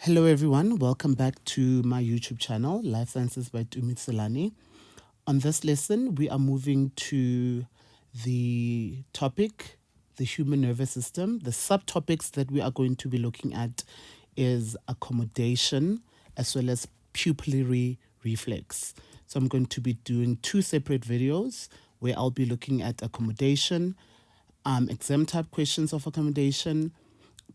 Hello everyone, welcome back to my YouTube channel, Life Sciences by Tumi Tselane. On this lesson, we are moving to the topic, the human nervous system. The subtopics that we are going to be looking at is accommodation as well as pupillary reflex. So I'm going to be doing two separate videos where I'll be looking at accommodation, exam type questions of accommodation,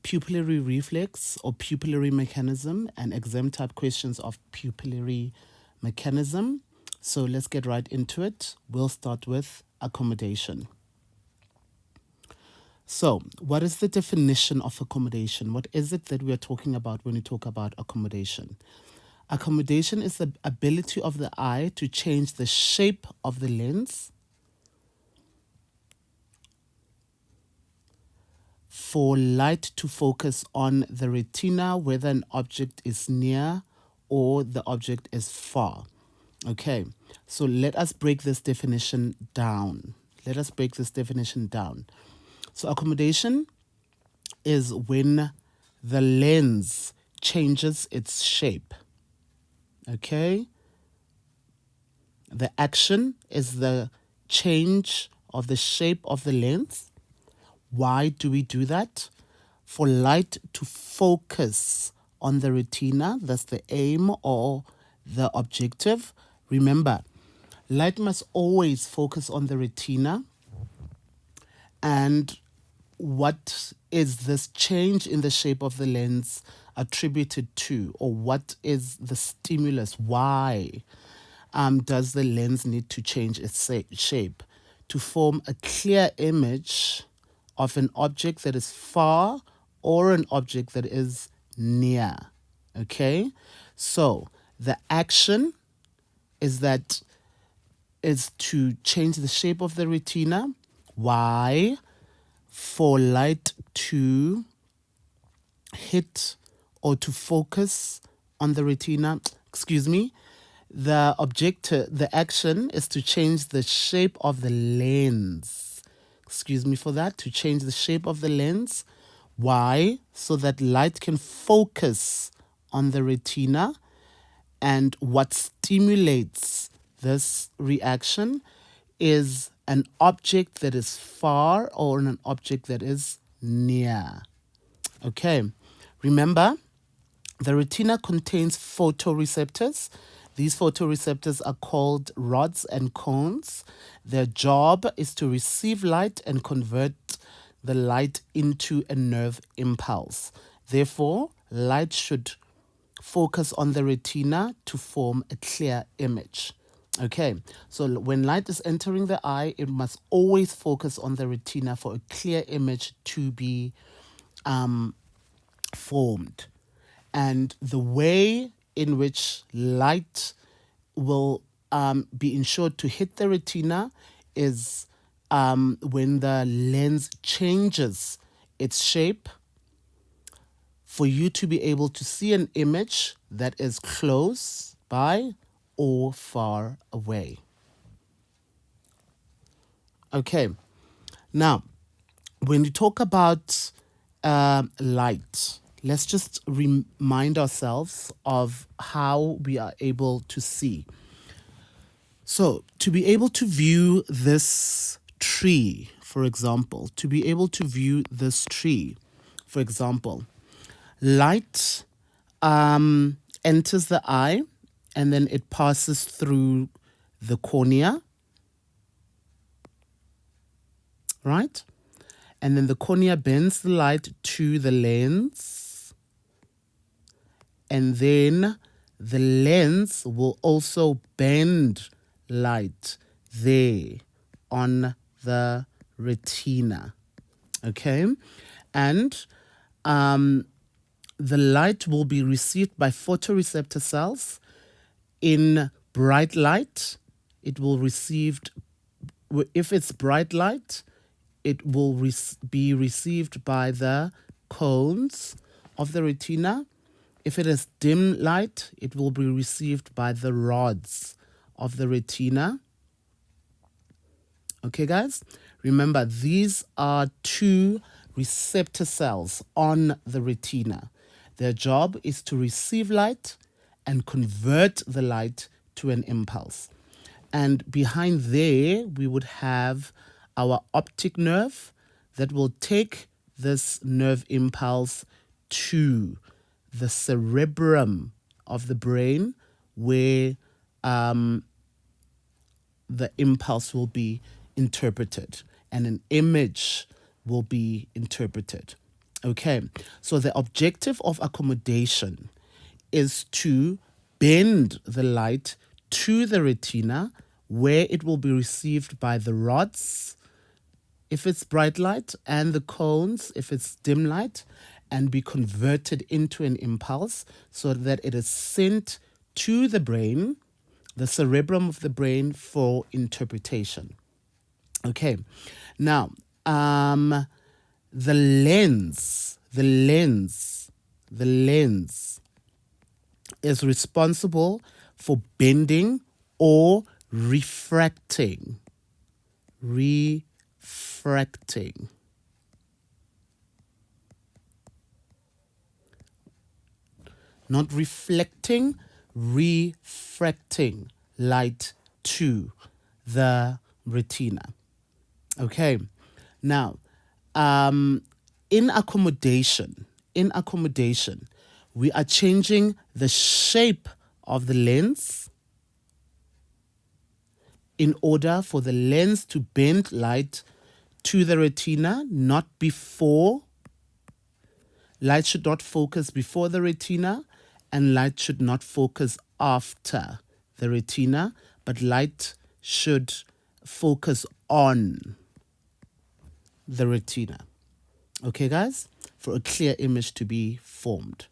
pupillary reflex or pupillary mechanism, and exam type questions of pupillary mechanism. So let's get right into it. We'll start with accommodation. So, what is the definition of accommodation? What is it that we are talking about when we talk about accommodation? Accommodation is the ability of the eye to change the shape of the lens for light to focus on the retina, whether an object is near or the object is far. Okay, so let us break this definition down. So accommodation is when the lens changes its shape. Okay, the action is the change of the shape of the lens. Why do we do that? For light to focus on the retina, that's the aim or the objective. Remember, light must always focus on the retina. And what is this change in the shape of the lens attributed to, or what is the stimulus? Why does the lens need to change its shape? To form a clear image of an object that is far or an object that is near. Okay, so the action is to change the shape of the retina. Why? For light to hit or to focus on the retina. The action is to change the shape of the lens. To change the shape of the lens. Why? So that light can focus on the retina. And what stimulates this reaction is an object that is far or an object that is near. Okay, remember, the retina contains photoreceptors. These photoreceptors are called rods and cones. Their job is to receive light and convert the light into a nerve impulse. Therefore, light should focus on the retina to form a clear image. Okay, so when light is entering the eye, it must always focus on the retina for a clear image to be formed. And the way in which light will be ensured to hit the retina is when the lens changes its shape for you to be able to see an image that is close by or far away. Okay, now when you talk about light, let's just remind ourselves of how we are able to see. So, to be able to view this tree, for example, light enters the eye and then it passes through the cornea, right? And then the cornea bends the light to the lens. And then the lens will also bend light there on the retina. Okay? And the light will be received by photoreceptor cells. In bright light, it will received, if it's bright light, it will be received by the cones of the retina. If it is dim light, it will be received by the rods of the retina. Okay, guys? Remember, these are two receptor cells on the retina. Their job is to receive light and convert the light to an impulse. And behind there, we would have our optic nerve that will take this nerve impulse to the cerebrum of the brain, where the impulse will be interpreted and an image will be interpreted. Okay, so the objective of accommodation is to bend the light to the retina, where it will be received by the rods if it's bright light and the cones if it's dim light, and be converted into an impulse so that it is sent to the brain, the cerebrum of the brain, for interpretation. Okay, now the lens is responsible for bending or refracting. Not reflecting, refracting light to the retina. Okay, now in accommodation, we are changing the shape of the lens in order for the lens to bend light to the retina, not before. Light should not focus before the retina, and light should not focus after the retina, but light should focus on the retina. Okay, guys? For a clear image to be formed.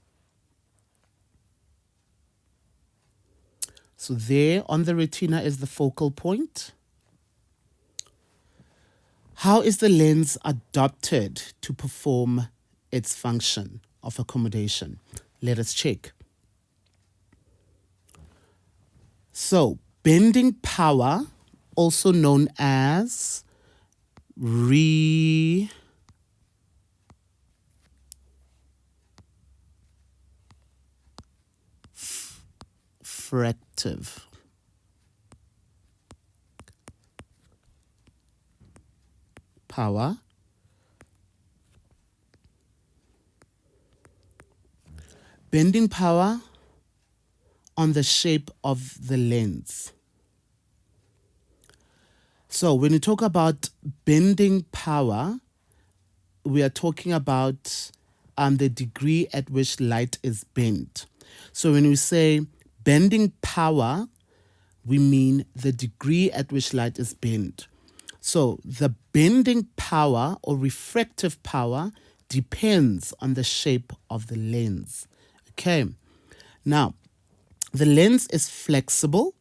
So there on the retina is the focal point. How is the lens adapted to perform its function of accommodation? Let us check. So, bending power, also known as refractive power, bending power on the shape of the lens. So when we talk about bending power, we are talking about the degree at which light is bent. So when we say bending power, we mean the degree at which light is bent. So the bending power or refractive power depends on the shape of the lens. Okay. Now, the lens is flexible,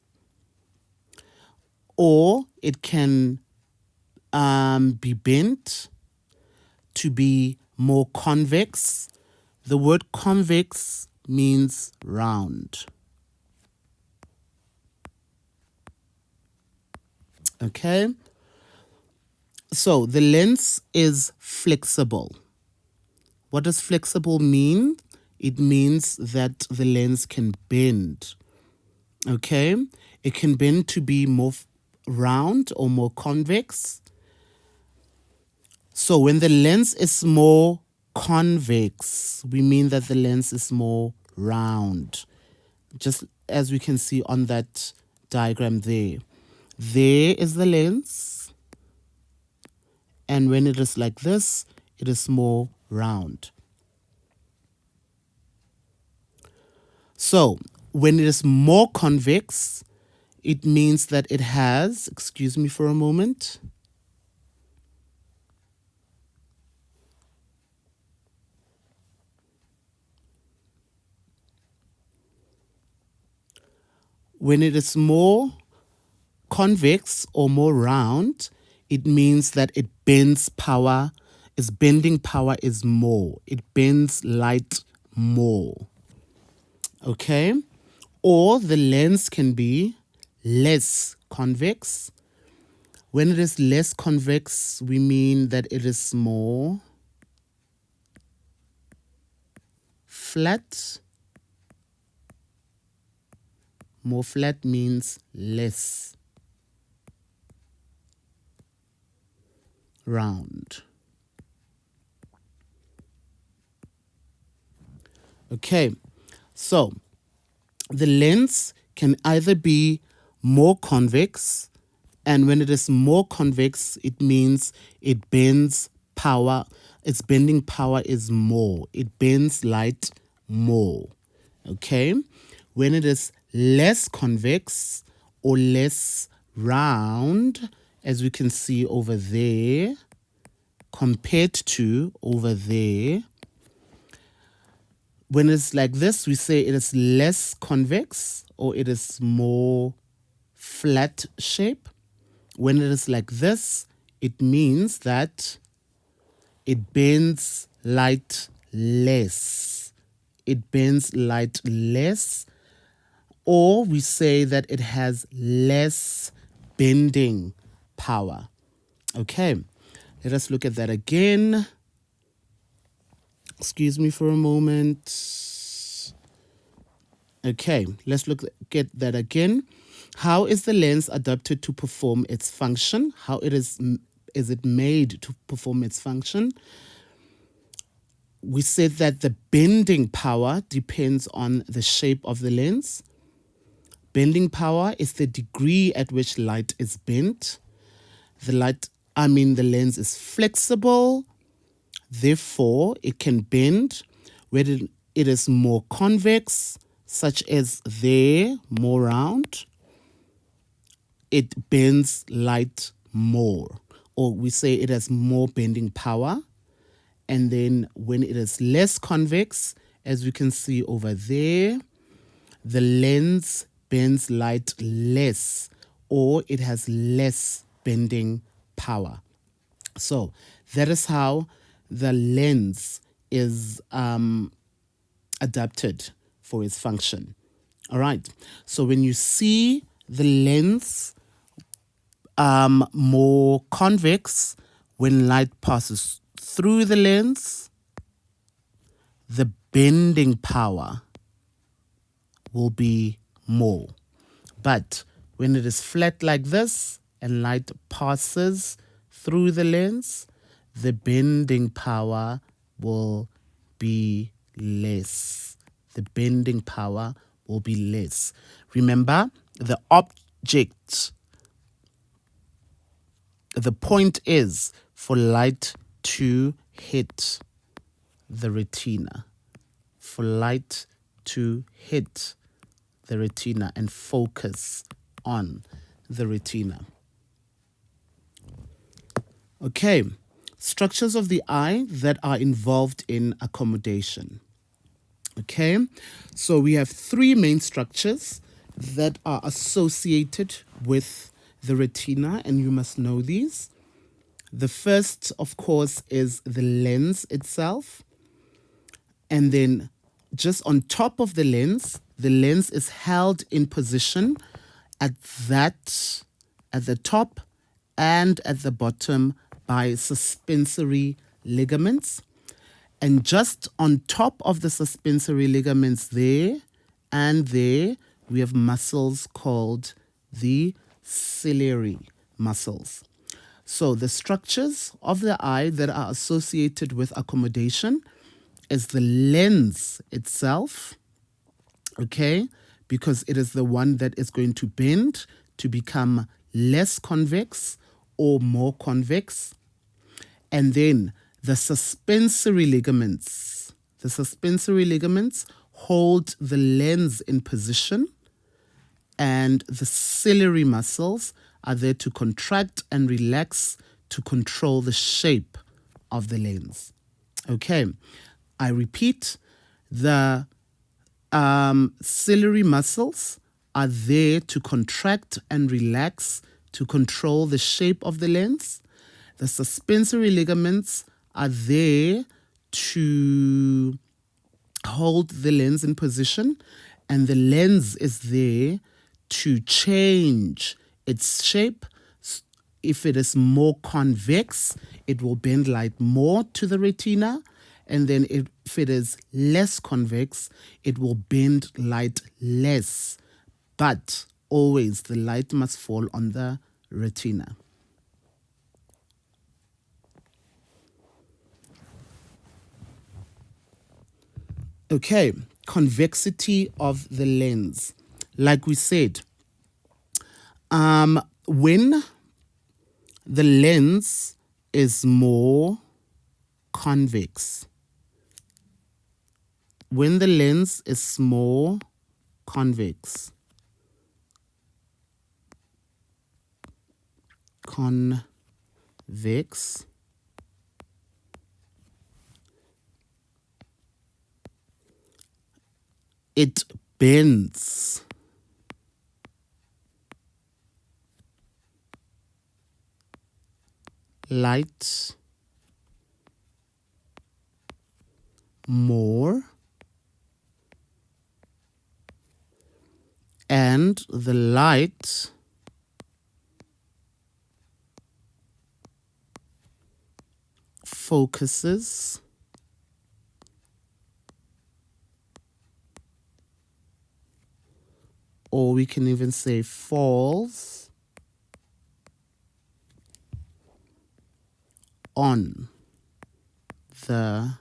or it can be bent to be more convex. The word convex means round. Okay? So the lens is flexible. What does flexible mean? It means that the lens can bend. Okay? It can bend to be more round or more convex. So when the lens is more convex, we mean that the lens is more round. Just as we can see on that diagram there. There is the lens. And when it is like this, it is more round. So when it is more convex, it means that it has, excuse me for a moment. When it is more convex or more round, it means that it bends power, its bending power is more. It bends light more. Okay? Or the lens can be less convex. When it is less convex, we mean that it is more flat. More flat means less round. Okay, so the lens can either be more convex, and when it is more convex, it means it bends power. Its bending power is more. It bends light more. Okay, when it is less convex or less round, as we can see over there, compared to over there, when it's like this, we say it is less convex or it is more flat shape. When it is like this, it means that it bends light less. It bends light less, or we say that it has less bending power. Okay, let us look at that again. Excuse me for a moment. Okay, let's look at that again. How is the lens adapted to perform its function? How is it made to perform its function? We said that the bending power depends on the shape of the lens. Bending power is the degree at which light is bent. The lens is flexible. Therefore, it can bend where it is more convex, such as there, more round. It bends light more, or we say it has more bending power. And then when it is less convex, as we can see over there, the lens bends light less, or it has less bending power. So that is how the lens is adapted for its function. All right. So when you see the lens more convex, when light passes through the lens, the bending power will be more. But when it is flat like this and light passes through the lens, the bending power will be less. The bending power will be less. Remember, the point is for light to hit the retina. For light to hit the retina and focus on the retina. Okay, structures of the eye that are involved in accommodation. Okay, so we have three main structures that are associated with the retina, and you must know these. The first, of course, is the lens itself. And then just on top of the lens is held in position at the top and at the bottom by suspensory ligaments. And just on top of the suspensory ligaments there and there, we have muscles called the ciliary muscles. So the structures of the eye that are associated with accommodation is the lens itself, okay, because it is the one that is going to bend to become less convex or more convex. And then the suspensory ligaments. The suspensory ligaments hold the lens in position, and the ciliary muscles are there to contract and relax to control the shape of the lens. Okay, I repeat, the ciliary muscles are there to contract and relax to control the shape of the lens. The suspensory ligaments are there to hold the lens in position, and the lens is there to change its shape. If it is more convex, it will bend light more to the retina, And then if it is less convex, it will bend light less. But always the light must fall on the retina. Okay, convexity of the lens. Like we said, when the lens is more convex, when the lens is more convex, it bends light more, and the light focuses or we can even say falls on the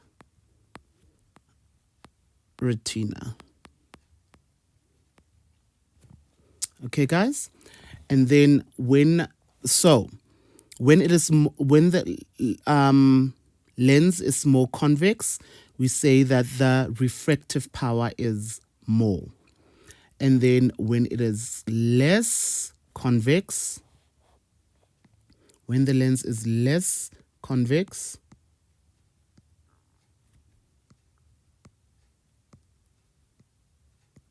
retina. Okay, guys? And then when the lens is more convex, we say that the refractive power is more. And then when it is less convex, when the lens is less convex,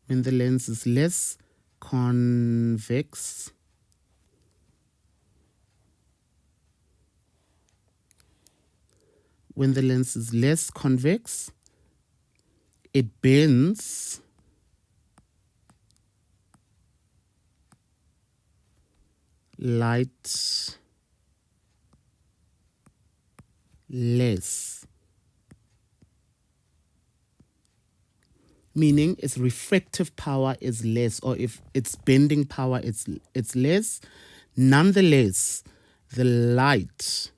when the lens is less convex, when the lens is less convex, it bends light less, meaning its refractive power is less, or if its bending power it's less. Nonetheless, the light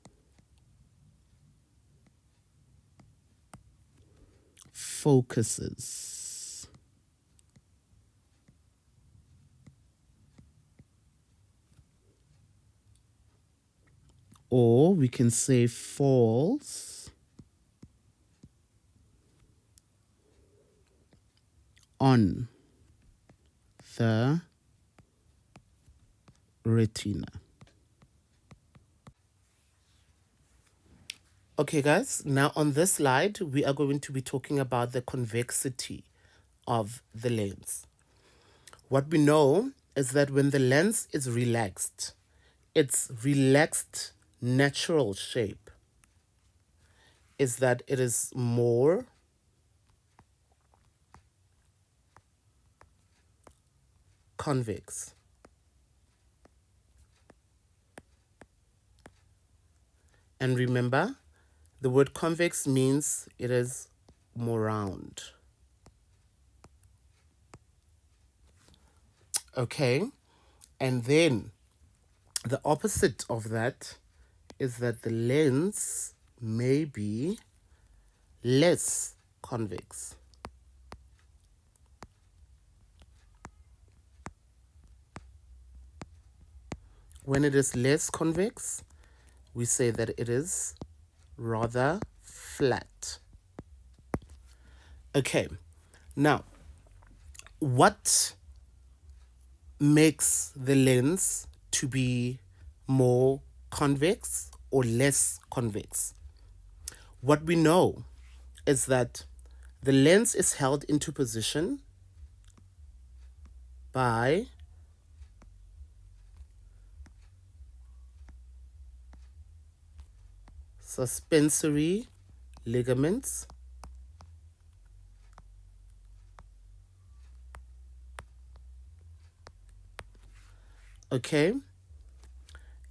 focuses, or we can say falls on the retina. Okay, guys, now on this slide, we are going to be talking about the convexity of the lens. What we know is that when the lens is relaxed, its relaxed natural shape is that it is more convex. And remember, the word convex means it is more round. Okay, and then the opposite of that is that the lens may be less convex. When it is less convex, we say that it is rather flat. Okay, now what makes the lens to be more convex or less convex? What we know is that the lens is held into position by suspensory ligaments, okay?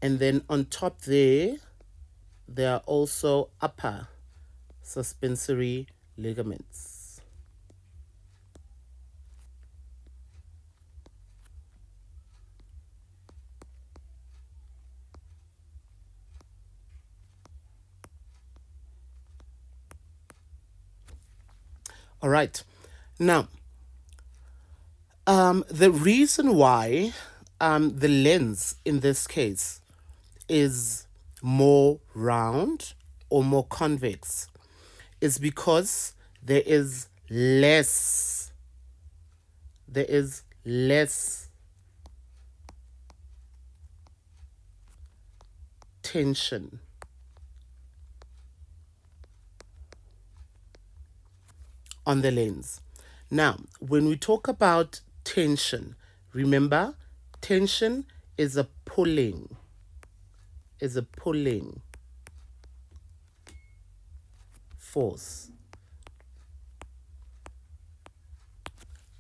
And then on top there are also upper suspensory ligaments. All right. Now, the reason why the lens in this case is more round or more convex is because there is less tension on the lens. Now, when we talk about tension, remember, tension is a pulling force.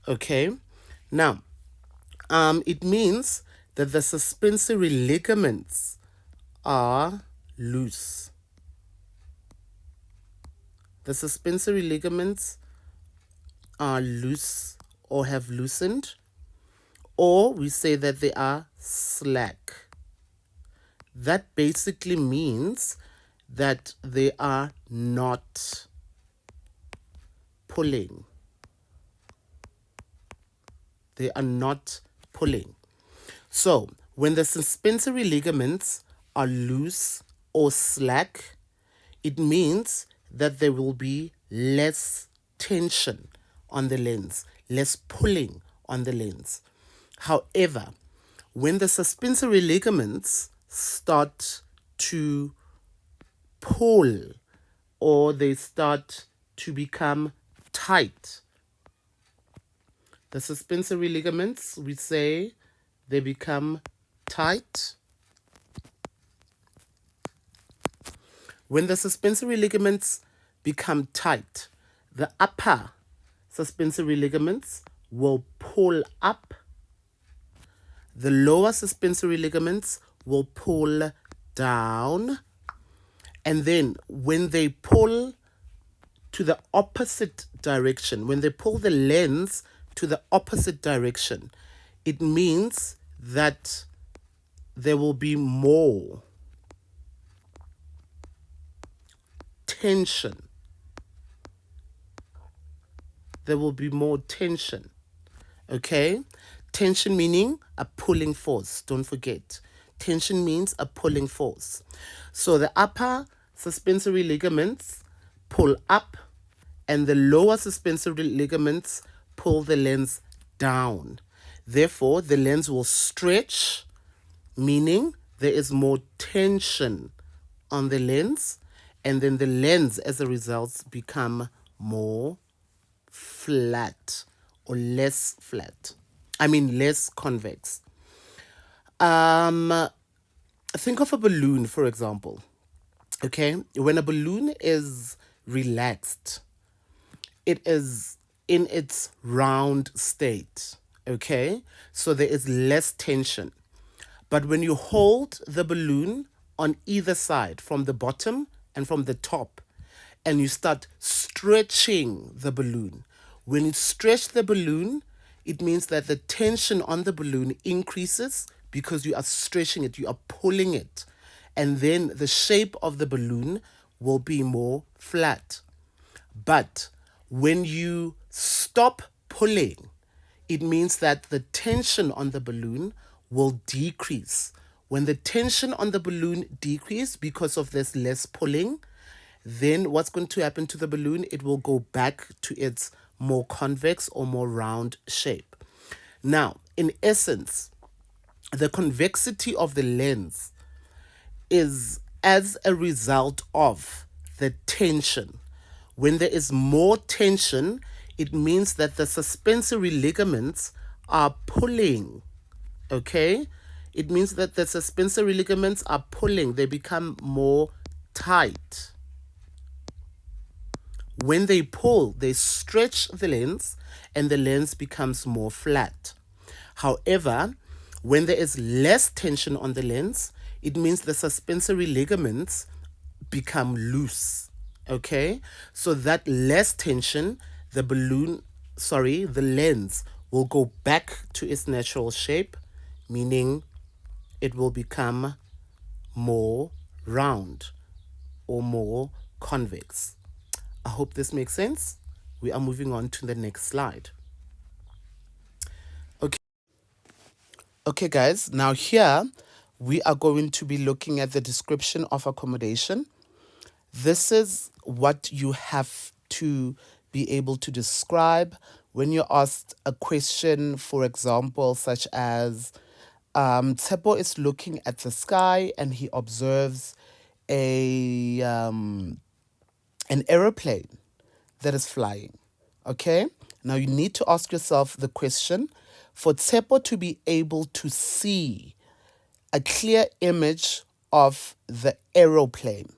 Okay? Now, it means that the suspensory ligaments are loose. The suspensory ligaments are loose or have loosened, or we say that they are slack. That basically means that they are not pulling. They are not pulling. So, when the suspensory ligaments are loose or slack, it means that there will be less tension on the lens, less pulling on the lens. However, when the suspensory ligaments start to pull or they start to become tight, the suspensory ligaments, we say, they become tight. When the suspensory ligaments become tight, the upper suspensory ligaments will pull up. The lower suspensory ligaments will pull down. And then when they pull to the opposite direction, when they pull the lens to the opposite direction, it means that there will be more tension. There will be more tension. Okay? Tension meaning a pulling force. Don't forget. Tension means a pulling force. So the upper suspensory ligaments pull up and the lower suspensory ligaments pull the lens down. Therefore, the lens will stretch, meaning there is more tension on the lens, and then the lens, as a result, become more flat or less flat. Less convex. Think of a balloon, for example. Okay, when a balloon is relaxed, it is in its round state. Okay, so there is less tension. But when you hold the balloon on either side, from the bottom and from the top, and you start stretching the balloon, when you stretch the balloon, it means that the tension on the balloon increases because you are stretching it, you are pulling it. And then the shape of the balloon will be more flat. But when you stop pulling, it means that the tension on the balloon will decrease. When the tension on the balloon decreases because of this less pulling, then what's going to happen to the balloon? It will go back to its more convex or more round shape. Now, in essence, the convexity of the lens is as a result of the tension. When there is more tension, it means that the suspensory ligaments are pulling. Okay? It means that the suspensory ligaments are pulling. They become more tight. When they pull, they stretch the lens and the lens becomes more flat. However, when there is less tension on the lens, it means the suspensory ligaments become loose. Okay, so that less tension, the lens will go back to its natural shape, meaning it will become more round or more convex. I hope this makes sense. We are moving on to the next slide. Okay, okay, guys, now here we are going to be looking at the description of accommodation. This is what you have to be able to describe when you're asked a question, for example, such as Tsepo is looking at the sky and he observes an aeroplane that is flying. Okay? Now you need to ask yourself the question, for Tsepo to be able to see a clear image of the aeroplane,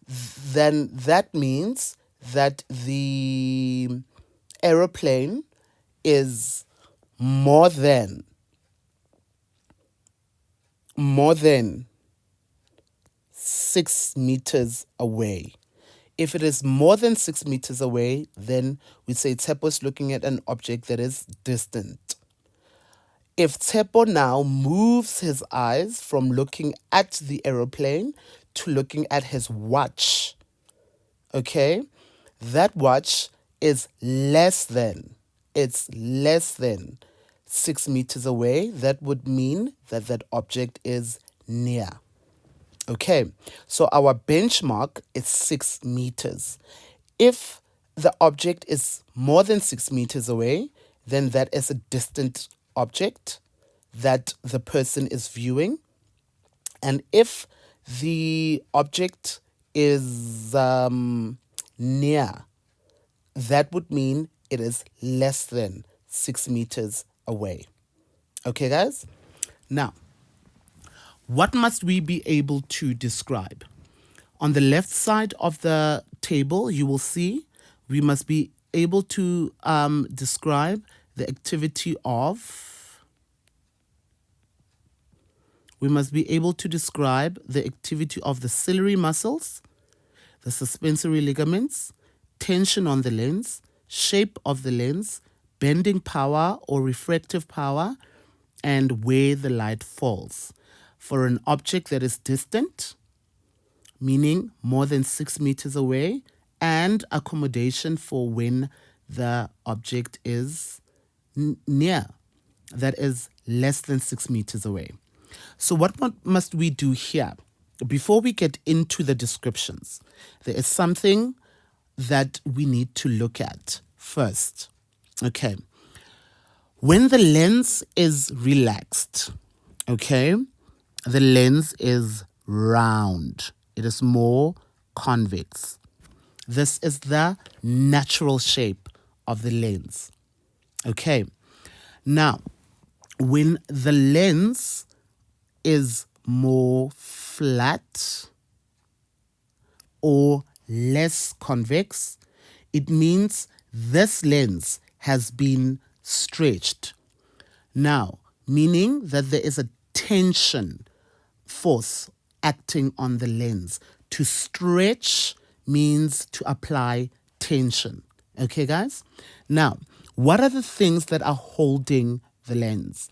then that means that the aeroplane is more than more than 6 meters away. If it is more than 6 meters away, then we say Tsepo is looking at an object that is distant. If Tsepo now moves his eyes from looking at the aeroplane to looking at his watch, okay, that watch is less than 6 meters away. That would mean that that object is near. Okay, so our benchmark is 6 meters. If the object is more than 6 meters away, then that is a distant object that the person is viewing. And if the object is near, that would mean it is less than 6 meters away. Okay, guys? Now, what must we be able to describe? On the left side of the table, you will see we must be able to describe the activity of. We must be able to describe the activity of the ciliary muscles, the suspensory ligaments, tension on the lens, shape of the lens, bending power or refractive power, and where the light falls. For an object that is distant, meaning more than 6 meters away, and accommodation for when the object is near, that is less than 6 meters away. So what must we do here? Before we get into the descriptions, there is something that we need to look at first. Okay. When the lens is relaxed, okay, the lens is round. It is more convex. This is the natural shape of the lens. Okay. Now, when the lens is more flat or less convex, it means this lens has been stretched. Now, meaning that there is a tension force acting on the lens. To stretch means to apply tension. Okay, guys? Now, what are the things that are holding the lens?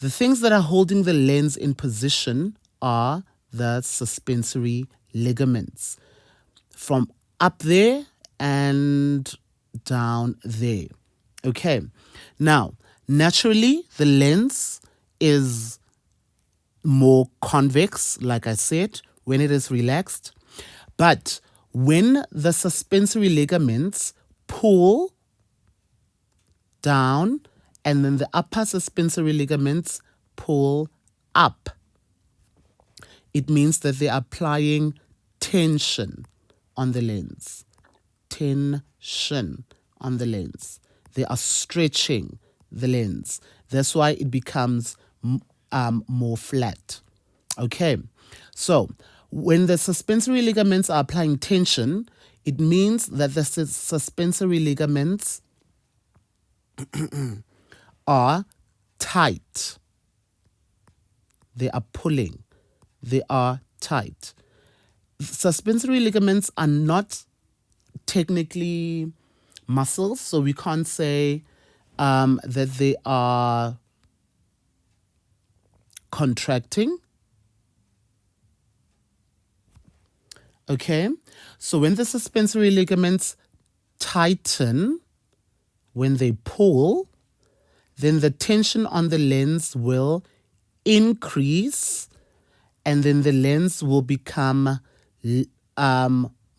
The things that are holding the lens in position are the suspensory ligaments from up there and down there. Okay. Now, naturally, the lens is more convex, like I said, when it is relaxed. But when the suspensory ligaments pull down and then the upper suspensory ligaments pull up, it means that they are applying tension on the lens. Tension on the lens. They are stretching the lens. That's why it becomes more flat. Okay, so when the suspensory ligaments are applying tension, it means that the suspensory ligaments are tight. They are pulling. They are tight. suspensory ligaments are not technically muscles, so we can't say that they are contracting. Okay, so when the suspensory ligaments tighten, when they pull, then the tension on the lens will increase, and then the lens will become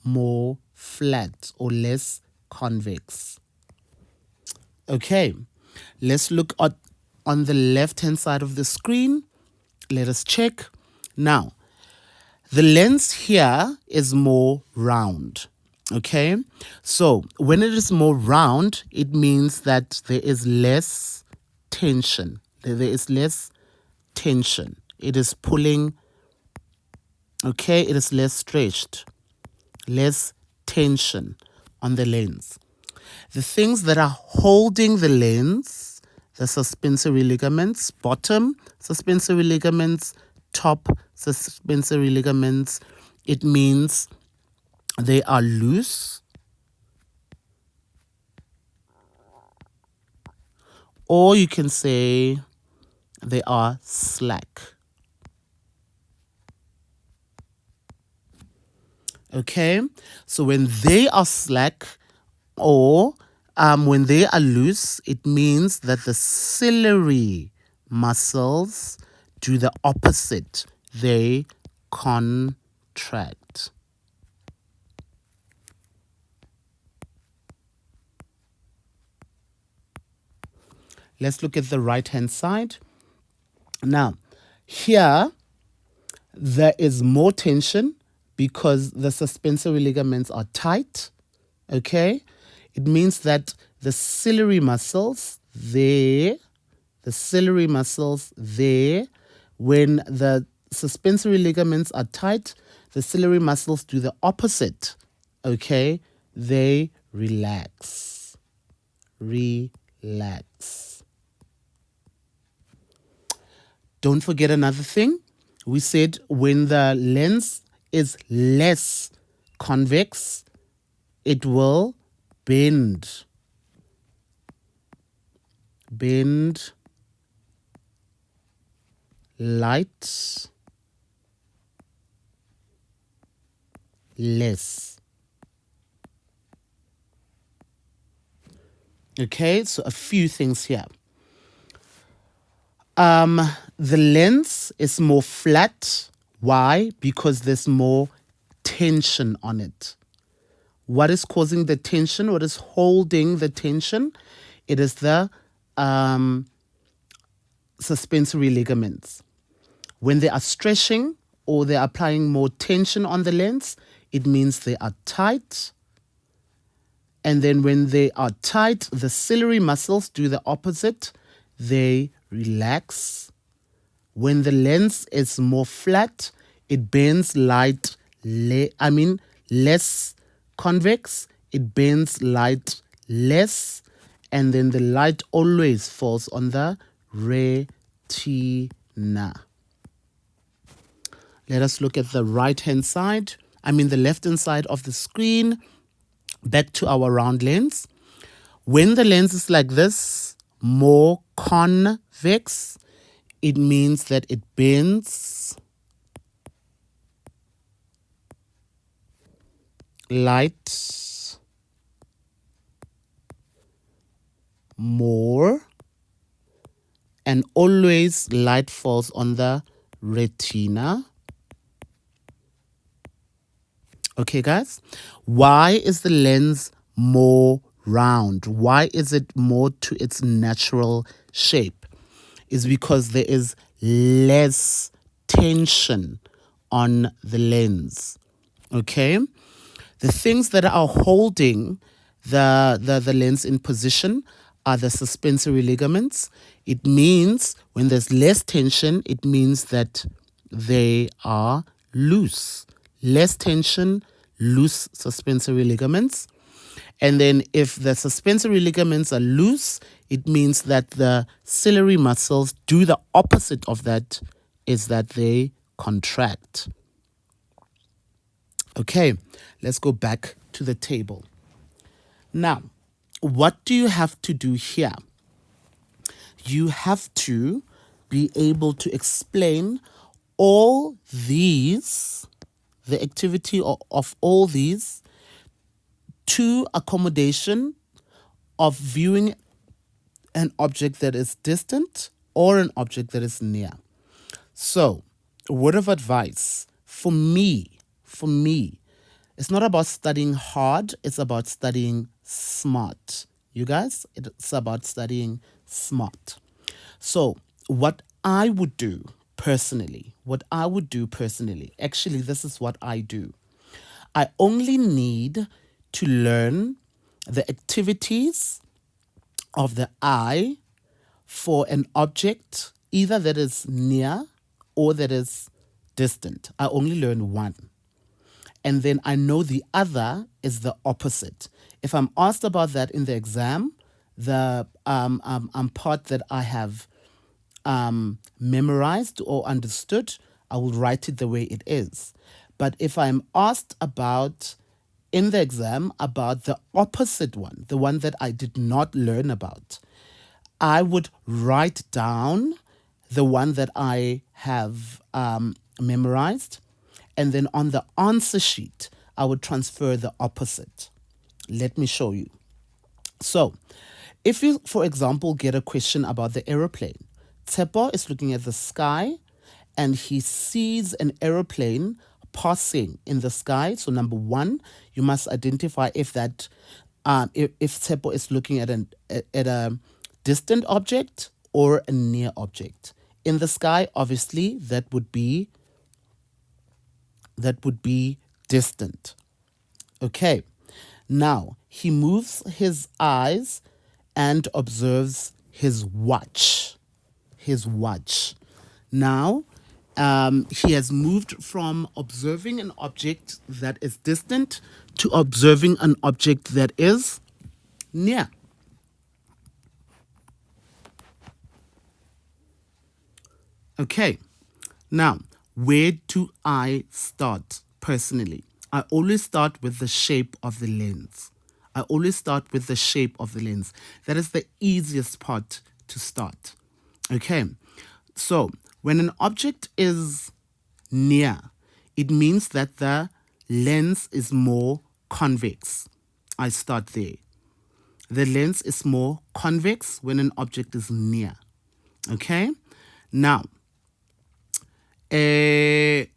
more flat or less convex. Okay, let's look at on the left hand side of the screen. Let us check. Now, the lens here is more round. Okay, so when it is more round, it means that there is less tension. There is less tension. It is pulling. Okay, it is less stretched, less tension on the lens. The things that are holding the lens, the suspensory ligaments, bottom suspensory ligaments, top suspensory ligaments, it means they are loose, or you can say they are slack. Okay, so when they are slack or when they are loose, it means that the ciliary muscles do the opposite. They contract. Let's look at the right-hand side. Now, here there is more tension because the suspensory ligaments are tight. Okay, it means that the ciliary muscles there, when the suspensory ligaments are tight, the ciliary muscles do the opposite. Okay, they relax. Relax. Don't forget another thing. We said when the lens is less convex, it will bend. Bend light less. Okay, so a few things here. The lens is more flat. Why? Because there's more tension on it. What is causing the tension? What is holding the tension? It is the suspensory ligaments. When they are stretching or they are applying more tension on the lens, it means they are tight. And then when they are tight, the ciliary muscles do the opposite. They relax. When the lens is more flat, it bends less convex. It bends light less, and then the light always falls on the retina. Let us look at the right-hand side. The left-hand side of the screen. Back to our round lens. When the lens is like this, more convex, it means that it bends light more, and always light falls on the retina. Okay, guys, why is the lens more round? Why is it more to its natural shape? Is because there is less tension on the lens. Okay, the things that are holding the lens in position are the suspensory ligaments. It means when there's less tension, it means that they are loose. Less tension, loose suspensory ligaments. And then if the suspensory ligaments are loose, it means that the ciliary muscles do the opposite of that, is that they contract. Okay, let's go back to the table. Now, what do you have to do here? You have to be able to explain all these, the activity of all these, to accommodation of viewing an object that is distant or an object that is near. So, a word of advice for me, it's not about studying hard, it's about studying smart. You guys, it's about studying smart. So, what I would do personally, actually, this is what I do. I only need to learn the activities of the eye for an object either that is near or that is distant. I only learn one. And then I know the other is the opposite. If I'm asked about that in the exam, the part that I have memorized or understood, I will write it the way it is. But if I'm asked about in the exam about the opposite one, the one that I did not learn about, I would write down the one that I have memorized, and then on the answer sheet, I would transfer the opposite. Let me show you. So, if you, for example, get a question about the aeroplane, Tsepo is looking at the sky and he sees an aeroplane passing in the sky. So, number one, you must identify if that if Tsepo is looking at a distant object or a near object. In the sky, obviously, that would be distant. Okay. Now, he moves his eyes and observes his watch. Now, he has moved from observing an object that is distant to observing an object that is near. Okay. Now, where do I start personally? I always start with the shape of the lens. That is the easiest part to start. Okay. So, when an object is near, it means that the lens is more convex. I start there. The lens is more convex when an object is near. Okay? Now, the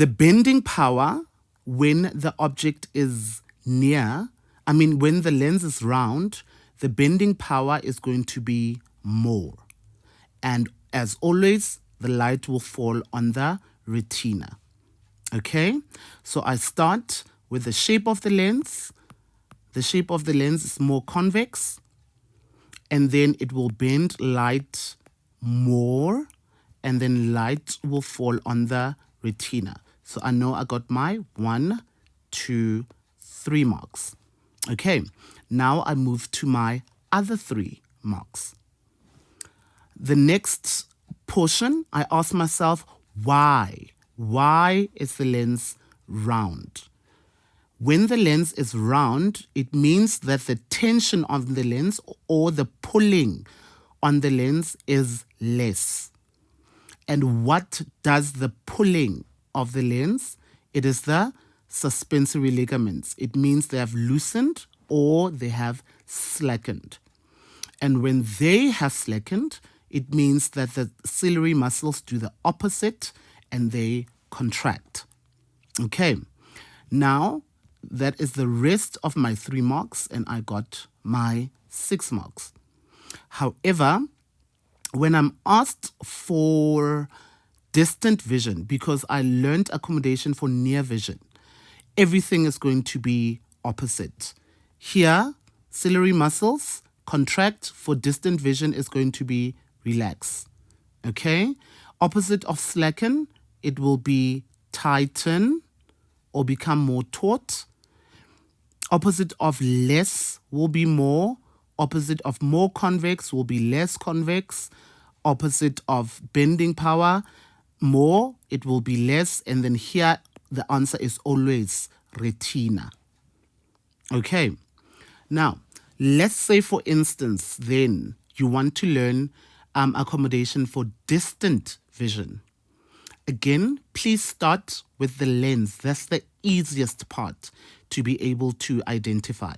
bending power when the object is near, when the lens is round, the bending power is going to be more. And as always, the light will fall on the retina. Okay? So I start with the shape of the lens. The shape of the lens is more convex. And then it will bend light more. And then light will fall on the retina. So I know I got my 1, 2, 3 marks. Okay, now I move to my other 3 marks. The next portion, I ask myself, why? Why is the lens round? When the lens is round, it means that the tension on the lens or the pulling on the lens is less. And what does the pulling of the lens? It is the suspensory ligaments. It means they have loosened or they have slackened. And when they have slackened, it means that the ciliary muscles do the opposite and they contract. Okay, now that is the rest of my 3 marks and I got my 6 marks. However, when I'm asked for distant vision, because I learned accommodation for near vision, everything is going to be opposite. Here, ciliary muscles contract. For distant vision is going to be relax. Okay? Opposite of slacken, it will be tighten or become more taut. Opposite of less will be more. Opposite of more convex will be less convex. Opposite of bending power, more, it will be less, and then here the answer is always retina. Okay, now let's say for instance then you want to learn accommodation for distant vision. Again, please start with the lens. That's the easiest part to be able to identify.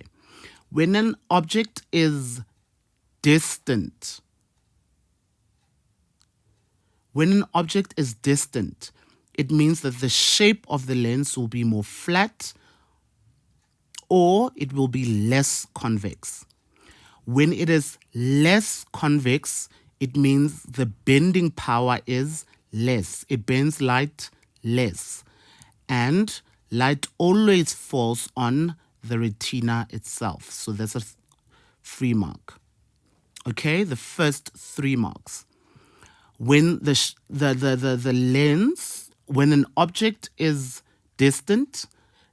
When an object is distant, it means that the shape of the lens will be more flat or it will be less convex. When it is less convex, it means the bending power is less. It bends light less. And light always falls on the retina itself. So that's a 3 mark. Okay, the first 3 marks. When the lens, when an object is distant,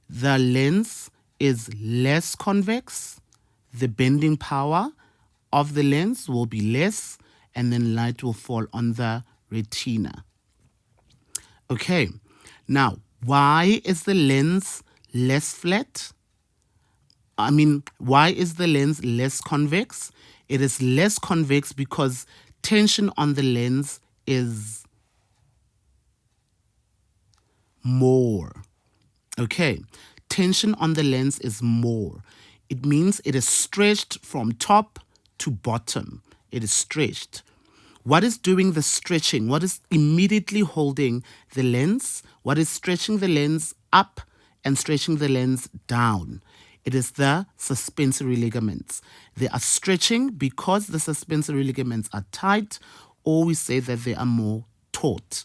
the lens is less convex, the bending power of the lens will be less, and then light will fall on the retina. Okay, now why is the lens less flat? Why is the lens less convex? It is less convex because tension on the lens is more. Okay, tension on the lens is more. It means it is stretched from top to bottom. It is stretched. What is doing the stretching? What is immediately holding the lens? What is stretching the lens up and stretching the lens down? It is the suspensory ligaments. They are stretching because the suspensory ligaments are tight, or we say that they are more taut.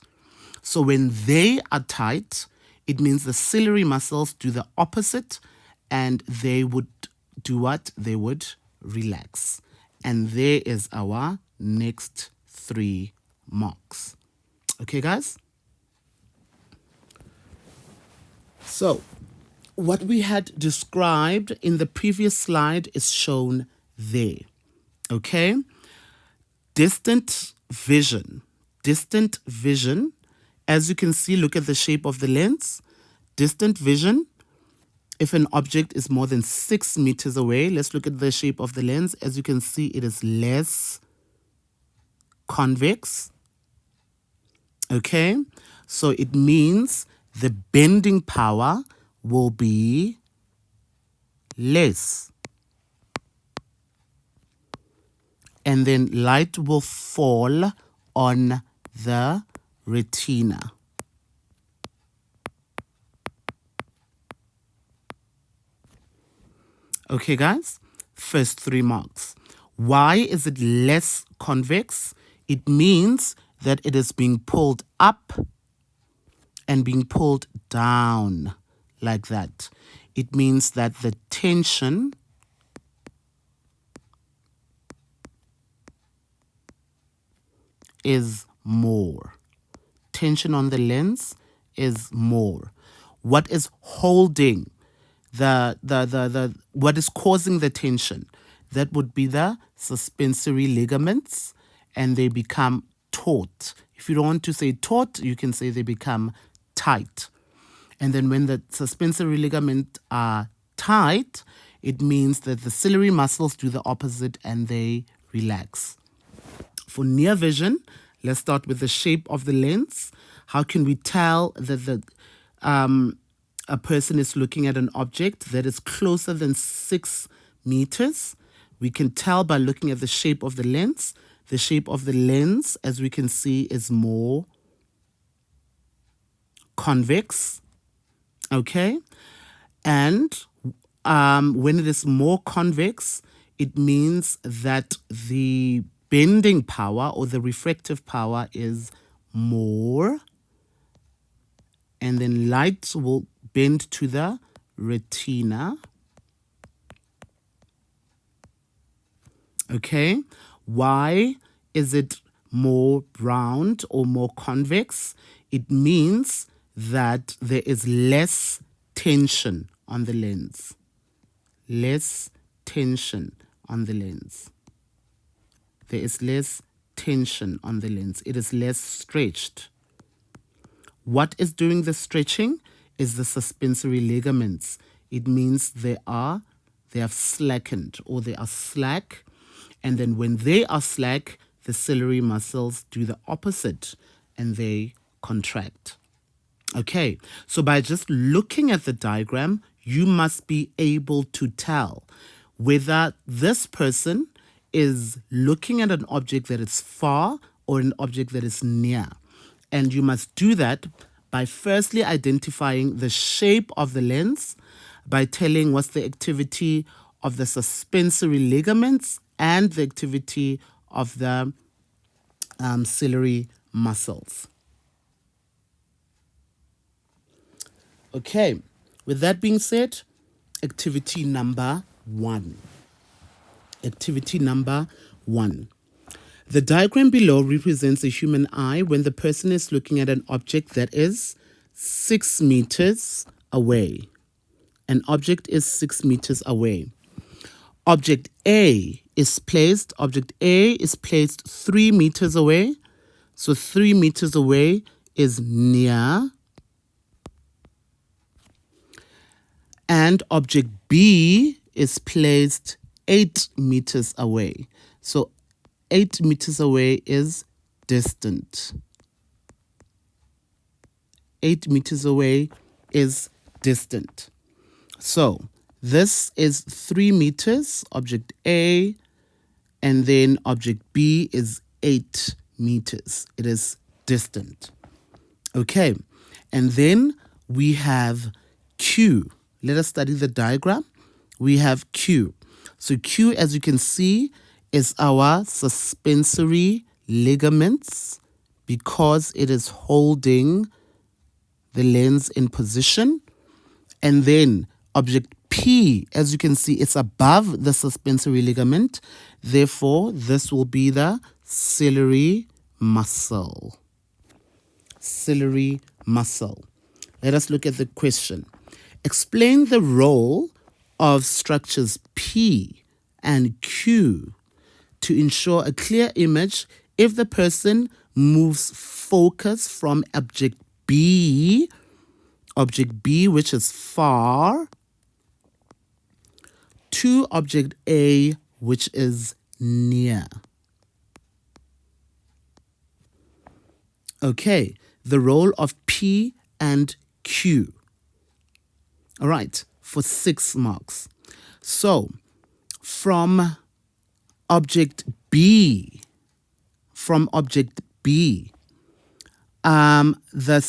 So when they are tight, it means the ciliary muscles do the opposite and they would do what? They would relax. And there is our next 3 marks. Okay, guys? So what we had described in the previous slide is shown there. Okay? Distant vision. Distant vision. As you can see, look at the shape of the lens. Distant vision, if an object is more than 6 meters away, let's look at the shape of the lens. As you can see, it is less convex. Okay, so it means the bending power will be less. And then light will fall on the retina. Okay, guys, first 3 marks. Why is it less convex? It means that it is being pulled up and being pulled down like that. It means that the tension is more. Tension on the lens is more. What is holding what is causing the tension? That would be the suspensory ligaments, and they become taut. If you don't want to say taut, you can say they become tight. And then when the suspensory ligaments are tight, it means that the ciliary muscles do the opposite and they relax. For near vision, let's start with the shape of the lens. How can we tell that a person is looking at an object that is closer than 6 meters? We can tell by looking at the shape of the lens. The shape of the lens, as we can see, is more convex. Okay? And when it is more convex, it means that the bending power or the refractive power is more. And then light will bend to the retina. Okay, why is it more round or more convex? It means that there is less tension on the lens. Less tension on the lens. There is less tension on the lens. It is less stretched. What is doing the stretching is the suspensory ligaments. It means they have slackened, or they are slack. And then when they are slack, the ciliary muscles do the opposite and they contract. Okay, so by just looking at the diagram, you must be able to tell whether this person is looking at an object that is far or an object that is near. And you must do that by firstly identifying the shape of the lens, by telling what's the activity of the suspensory ligaments and the activity of the ciliary muscles. Okay, with that being said, activity number 1. Activity number 1. The diagram below represents a human eye when the person is looking at an object that is 6 meters away. An object is 6 meters away. Object A is placed 3 meters away. So 3 meters away is near. And object B is placed 8 meters away. So 8 meters away is distant. 8 meters away is distant. So this is 3 meters, object A, and then object B is 8 meters. It is distant. Okay, and then we have Q. Let us study the diagram. We have Q. So Q, as you can see, is our suspensory ligaments because it is holding the lens in position. And then object P, as you can see, it's above the suspensory ligament. Therefore, this will be the ciliary muscle. Ciliary muscle. Let us look at the question. Explain the role of structures P and Q to ensure a clear image if the person moves focus from object B, which is far, to object A, which is near. Okay, the role of P and Q. All right, for 6 marks. So, from object B, the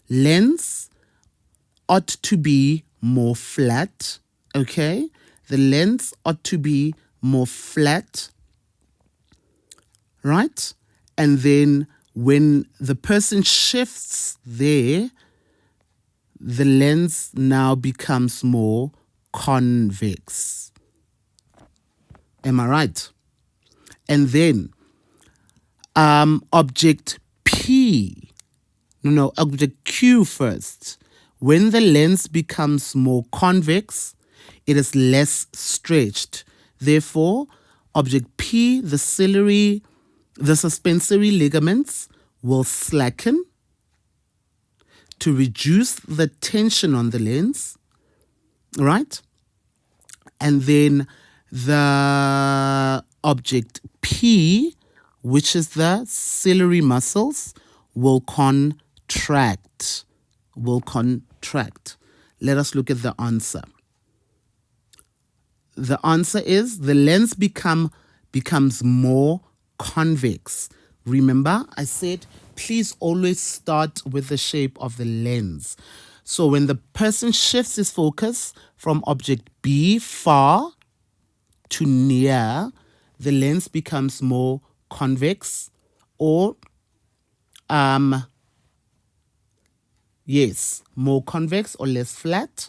lens ought to be more flat. Okay, the lens ought to be more flat, right? And then when the person shifts there, the lens now becomes more convex. Am I right? And then object Q first. When the lens becomes more convex, it is less stretched. Therefore, object P, the suspensory ligaments will slacken to reduce the tension on the lens, right? And then the object P, which is the ciliary muscles, will contract. Let us look at the answer. The answer is the lens becomes more convex. Remember, I said please always start with the shape of the lens. So when the person shifts his focus from object B, far, to near, the lens becomes more convex, or more convex or less flat.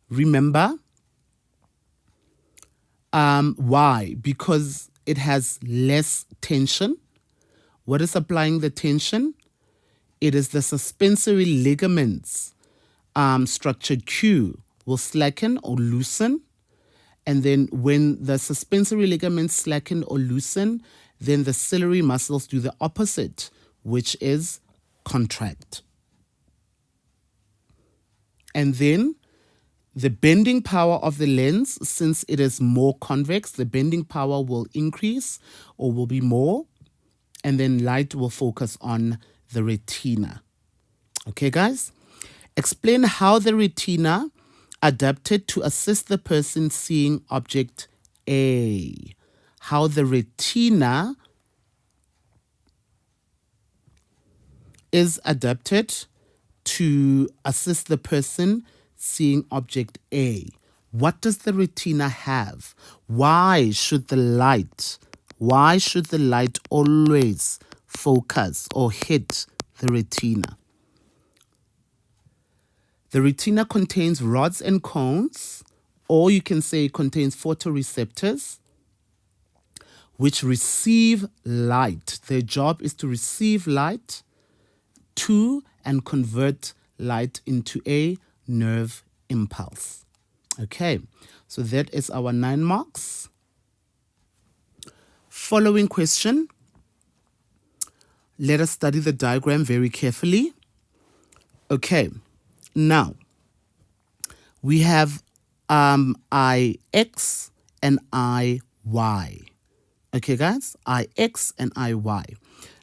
Remember, why? Because it has less tension. What is applying the tension? It is the suspensory ligaments. Structure Q will slacken or loosen. And then when the suspensory ligaments slacken or loosen, then the ciliary muscles do the opposite, which is contract. And then the bending power of the lens, since it is more convex, the bending power will increase or will be more, and then light will focus on the retina. Okay, guys? Explain how the retina adapted to assist the person seeing object A. How the retina is adapted to assist the person seeing object A. What does the retina have? Why should the light always focus or hit the retina? The retina contains rods and cones, or you can say it contains photoreceptors, which receive light. Their job is to receive light and convert light into a nerve impulse. Okay, so that is our 9 marks. Following question. Let us study the diagram very carefully. Okay, now we have IX and IY. Okay, guys, IX and IY.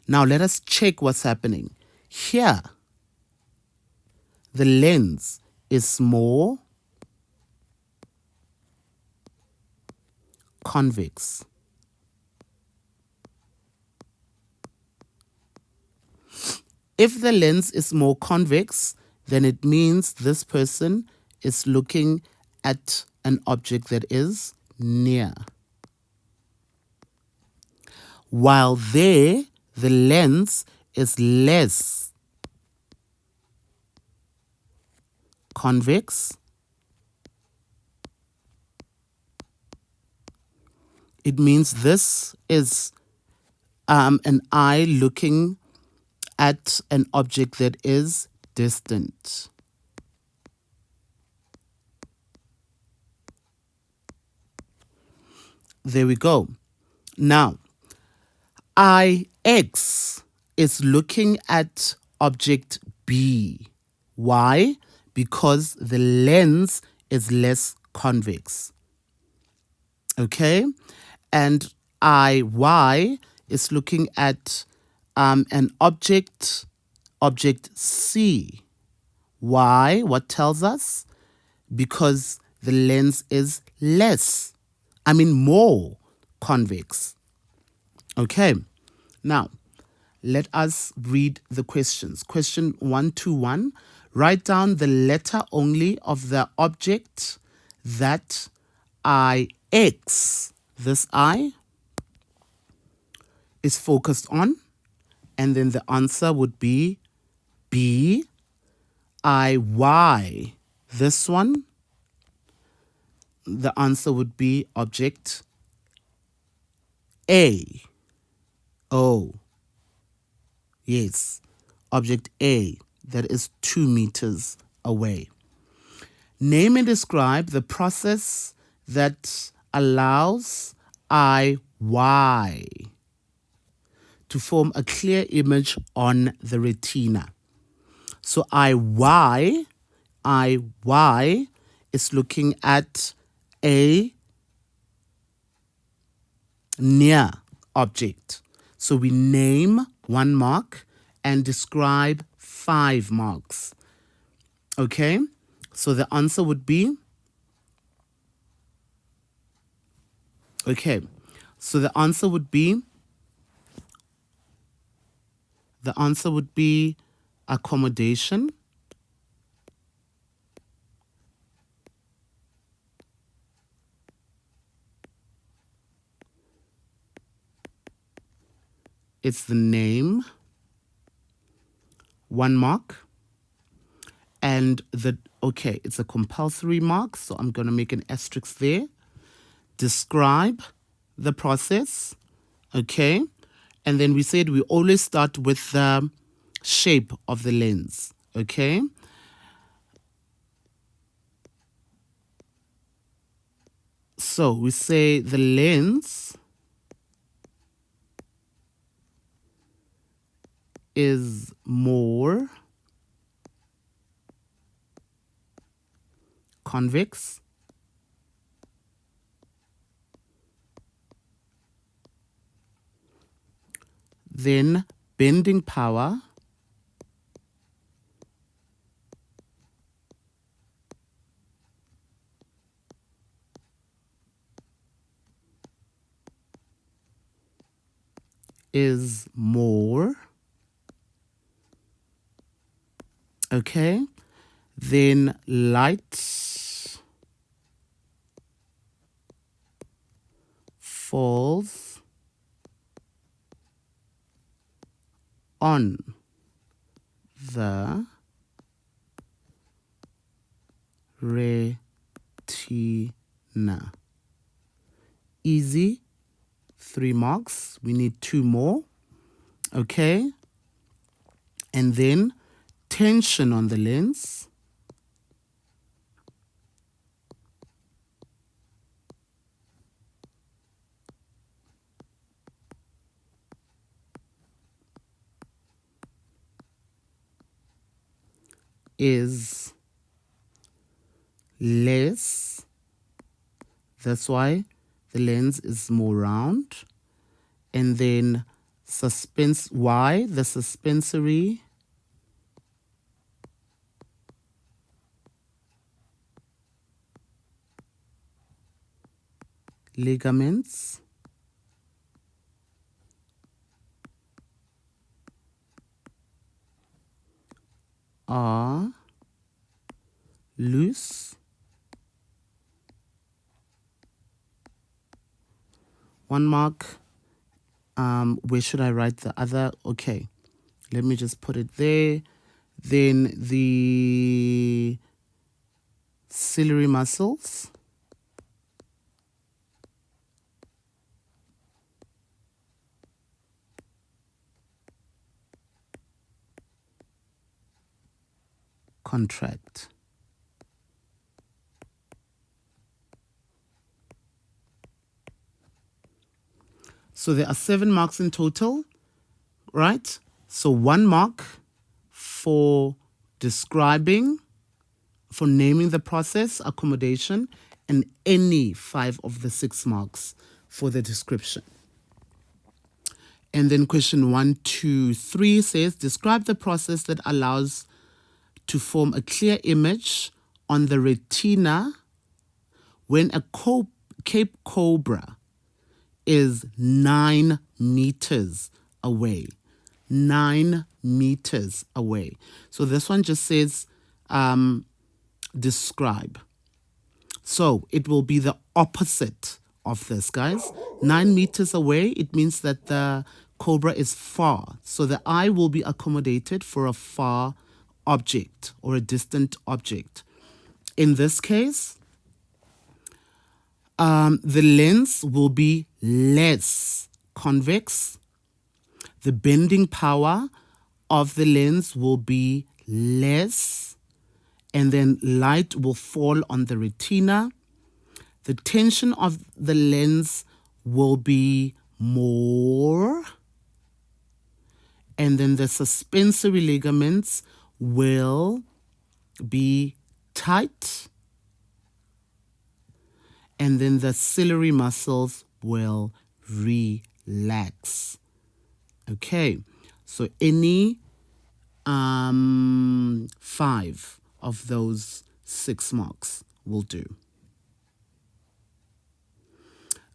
Now let us check what's happening. Here, the lens is more convex. If the lens is more convex, then it means this person is looking at an object that is near. While there, the lens is less convex. It means this is an eye looking at an object that is distant. There we go. Now, IX is looking at object B. Why? Because the lens is less convex. Okay? And IY is looking at an object C. Why? What tells us? Because the lens is more convex. Okay, now let us read the questions. Question 121. Write down the letter only of the object that IX, this I, is focused on. And then the answer would be B. IY, this one, the answer would be object A. Oh, yes, object A, that is 2 meters away. Name and describe the process that allows IY to form a clear image on the retina. So IY is looking at a near object. So we name 1 mark and describe 5 marks. Okay, so the answer would be, accommodation. It's the name, 1 mark. And it's a compulsory mark, so I'm going to make an asterisk there. Describe the process, okay? And then we said we always start with the shape of the lens, okay? So we say the lens is more convex then bending power is more, okay, then light falls on the retina. Easy, 3 marks. We need 2 more, okay? And then tension on the lens is less. That's why the lens is more round. And then why the suspensory ligaments are loose. 1 mark. Where should I write the other? Okay, let me just put it there. Then the ciliary muscles contract. So there are 7 marks in total, right? So 1 mark for describing, for naming the process, accommodation, and any 5 of the 6 marks for the description. And then question 1, 2, 3 says, describe the process that allows to form a clear image on the retina when a Cape Cobra is 9 meters away. 9 meters away. So this one just says describe. So it will be the opposite of this, guys. 9 meters away, it means that the cobra is far. So the eye will be accommodated for a far object or a distant object. In this case, the lens will be less convex. The bending power of the lens will be less. And then light will fall on the retina. The tension of the lens will be more. And then the suspensory ligaments will be tight. And then the ciliary muscles will relax. Okay, so any 5 of those 6 marks will do.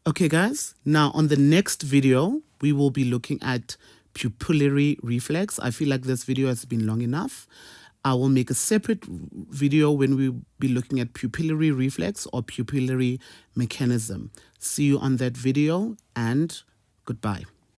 Okay, guys, now on the next video, we will be looking at pupillary reflex. I feel like this video has been long enough. I will make a separate video when we will be looking at pupillary reflex or pupillary mechanism. See you on that video and goodbye.